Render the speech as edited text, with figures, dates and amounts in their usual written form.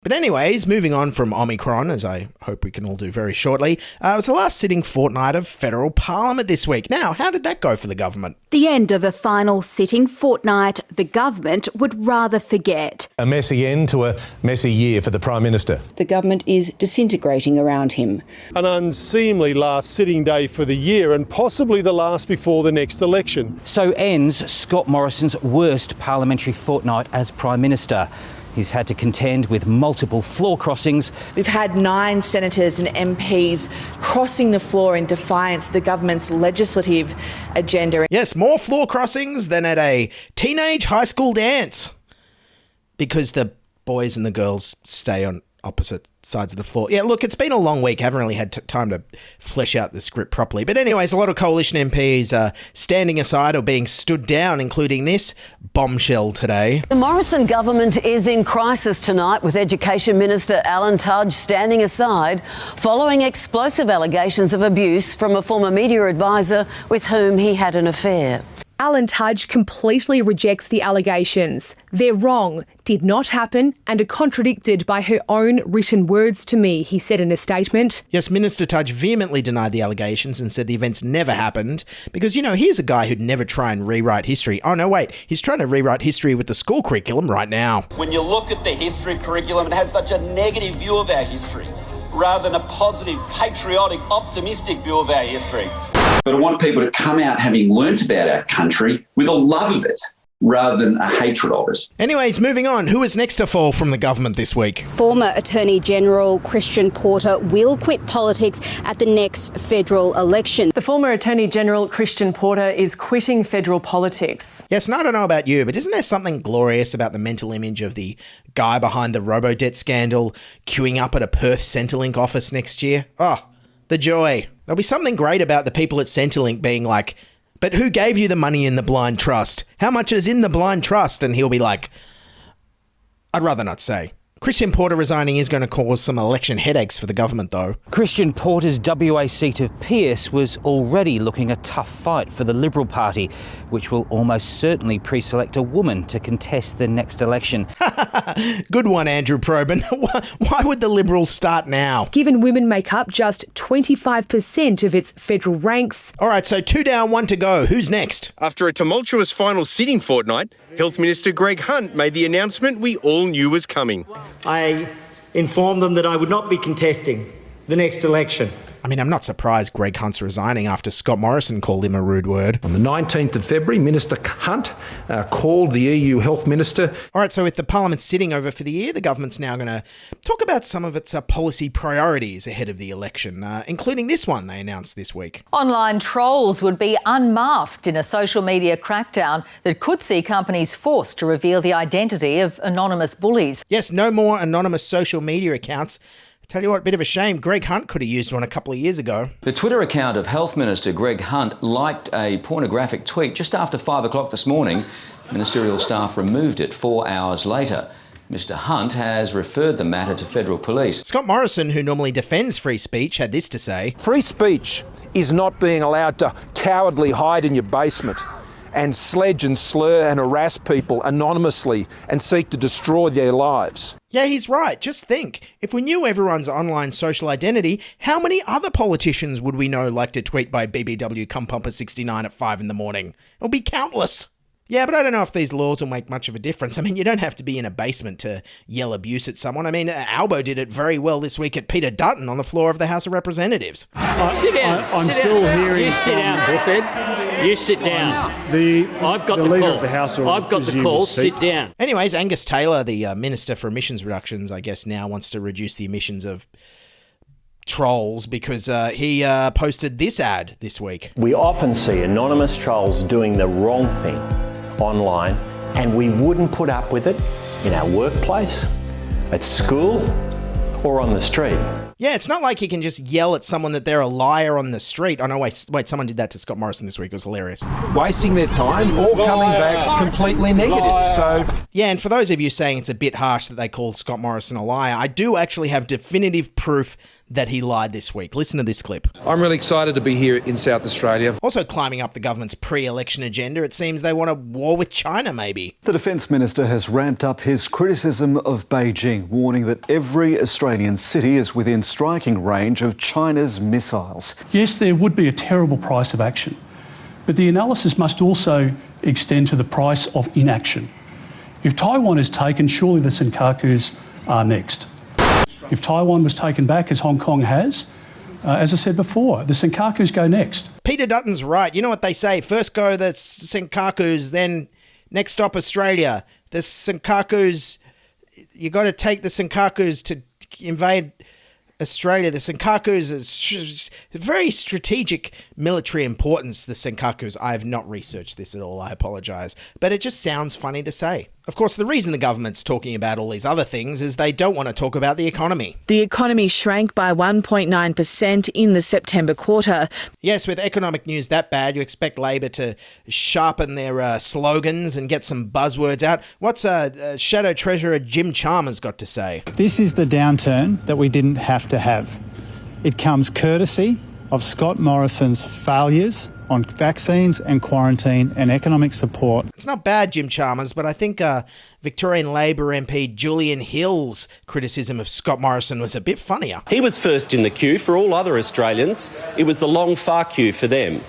But anyways, moving on from Omicron, as I hope we can all do very shortly, it was the last sitting fortnight of federal parliament this week. Now, how did that go for the government? The end of a final sitting fortnight the government would rather forget. A messy end to a messy year for the Prime Minister. The government is disintegrating around him. An unseemly last sitting day for the year and possibly the last before the next election. So ends Scott Morrison's worst parliamentary fortnight as Prime Minister. He's had to contend with multiple floor crossings. We've had 9 senators and MPs crossing the floor in defiance of the government's legislative agenda. Yes, more floor crossings than at a teenage high school dance. Because the boys and the girls stay on opposite sides of the floor. Yeah, look, it's been a long week. I haven't really had time to flesh out the script properly. But anyways, a lot of coalition MPs are standing aside or being stood down, including this bombshell today. The Morrison government is in crisis tonight, with Education Minister Alan Tudge standing aside following explosive allegations of abuse from a former media advisor with whom he had an affair. Alan Tudge completely rejects the allegations. They're wrong, did not happen, and are contradicted by her own written words to me, he said in a statement. Yes, Minister Tudge vehemently denied the allegations and said the events never happened because, here's a guy who'd never try and rewrite history. Oh, no, wait, he's trying to rewrite history with the school curriculum right now. When you look at the history curriculum, it has such a negative view of our history rather than a positive, patriotic, optimistic view of our history. But I want people to come out having learnt about our country with a love of it rather than a hatred of it. Anyways, moving on. Who is next to fall from the government this week? Former Attorney General Christian Porter will quit politics at the next federal election. The former Attorney General Christian Porter is quitting federal politics. Yes, and I don't know about you, but isn't there something glorious about the mental image of the guy behind the robo-debt scandal queuing up at a Perth Centrelink office next year? Oh, the joy. There'll be something great about the people at Centrelink being like, but who gave you the money in the blind trust? How much is in the blind trust? And he'll be like, I'd rather not say. Christian Porter resigning is going to cause some election headaches for the government, though. Christian Porter's WA seat of Pearce was already looking a tough fight for the Liberal Party, which will almost certainly pre-select a woman to contest the next election. Good one, Andrew Probyn. Why would the Liberals start now? Given women make up just 25% of its federal ranks. All right, so 2 down, 1 to go. Who's next? After a tumultuous final sitting fortnight, Health Minister Greg Hunt made the announcement we all knew was coming. I informed them that I would not be contesting the next election. I mean, I'm not surprised Greg Hunt's resigning after Scott Morrison called him a rude word. On the 19th of February, Minister Hunt called the EU Health Minister. All right, so with the Parliament sitting over for the year, the government's now going to talk about some of its policy priorities ahead of the election, including this one they announced this week. Online trolls would be unmasked in a social media crackdown that could see companies forced to reveal the identity of anonymous bullies. Yes, no more anonymous social media accounts. Tell you what, bit of a shame. Greg Hunt could have used one a couple of years ago. The Twitter account of Health Minister Greg Hunt liked a pornographic tweet just after 5 o'clock this morning. Ministerial staff removed it 4 hours later. Mr Hunt has referred the matter to federal police. Scott Morrison, who normally defends free speech, had this to say. Free speech is not being allowed to cowardly hide in your basement and sledge and slur and harass people anonymously and seek to destroy their lives. Yeah, he's right. Just think, if we knew everyone's online social identity, how many other politicians would we know like to tweet by BBW Cumpumper 69 at 5 in the morning? It would be countless. Yeah, but I don't know if these laws will make much of a difference. I mean, you don't have to be in a basement to yell abuse at someone. I mean, Albo did it very well this week at Peter Dutton on the floor of the House of Representatives. Sit down. I'm still hearing. You sit down, Buffett. You sit down. I've got the call. Of the House I've got the call. Sit down. Anyways, Angus Taylor, the Minister for Emissions Reductions, I guess now wants to reduce the emissions of trolls because he posted this ad this week. We often see anonymous trolls doing the wrong thing online, and we wouldn't put up with it in our workplace, at school, or on the street. Yeah, it's not like he can just yell at someone that they're a liar on the street. Oh no, wait, someone did that to Scott Morrison this week. It was hilarious. Wasting their time or coming back completely negative. So yeah, and for those of you saying it's a bit harsh that they called Scott Morrison a liar, I do actually have definitive proof that he lied this week. Listen to this clip. I'm really excited to be here in South Australia. Also climbing up the government's pre-election agenda, it seems they want a war with China, maybe. The Defence Minister has ramped up his criticism of Beijing, warning that every Australian city is within striking range of China's missiles. Yes, there would be a terrible price of action, but the analysis must also extend to the price of inaction. If Taiwan is taken, surely the Senkakus are next. If Taiwan was taken back, as Hong Kong has, as I said before, the Senkakus go next. Peter Dutton's right. You know what they say? First go the Senkakus, then next stop Australia. The Senkakus, you got to take the Senkakus to invade Australia. The Senkakus is very strategic military importance, the Senkakus. I have not researched this at all, I apologise. But it just sounds funny to say. Of course, the reason the government's talking about all these other things is they don't want to talk about the economy. The economy shrank by 1.9% in the September quarter. Yes, with economic news that bad, you expect Labor to sharpen their slogans and get some buzzwords out. What's Shadow Treasurer Jim Chalmers got to say? This is the downturn that we didn't have to have. It comes courtesy of Scott Morrison's failures on vaccines and quarantine and economic support. It's not bad, Jim Chalmers, but I think Victorian Labor MP Julian Hill's criticism of Scott Morrison was a bit funnier. He was first in the queue. For all other Australians, it was the long far queue for them.